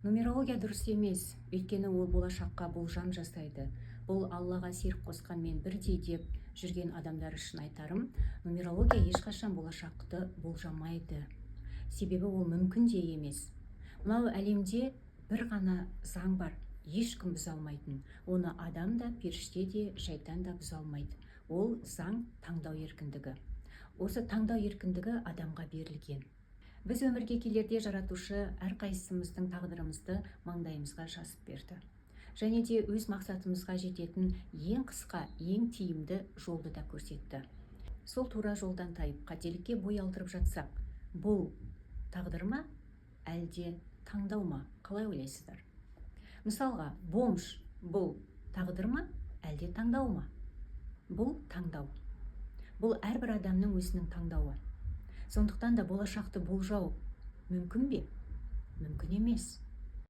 Нумерология дұрыс емес, өйткені ол болашаққа болжам жасайды. Бұл Аллаға серік қосқанмен бірдей деп жүрген адамдар үшін айтарым, нумерология ешқашан болашақты болжамайды. Себебі ол мүмкін де емес. Мынау әлемде бір ғана заң бар, ешкім бұза алмайтын. Оны адам да, періште де, шайтан да бұза алмайды. Ол заң таңдау еркіндігі. Осы таңдау еркіндігі адамға берілген. Біз өмірге келерде жаратушы әрқайсымыздың тағдырымызды маңдайымызға жазып берді. Және де өз мақсатымызға жететін ең қысқа, ең тиімді жолды да көрсетті. Сол тура жолдан тайып, қателікке бой алдырып жатсақ, бұл тағдыр ма, әлде таңдау ма? Қалай ойлайсыздар? Мысалға, бомж бұл тағдыр ма, әлде таңдау ма? Бұл таңдау. Бұл әрбір адамның өзінің таңдауы. Сондықтан да болашақты болжау мүмкін бе? Мүмкін емес.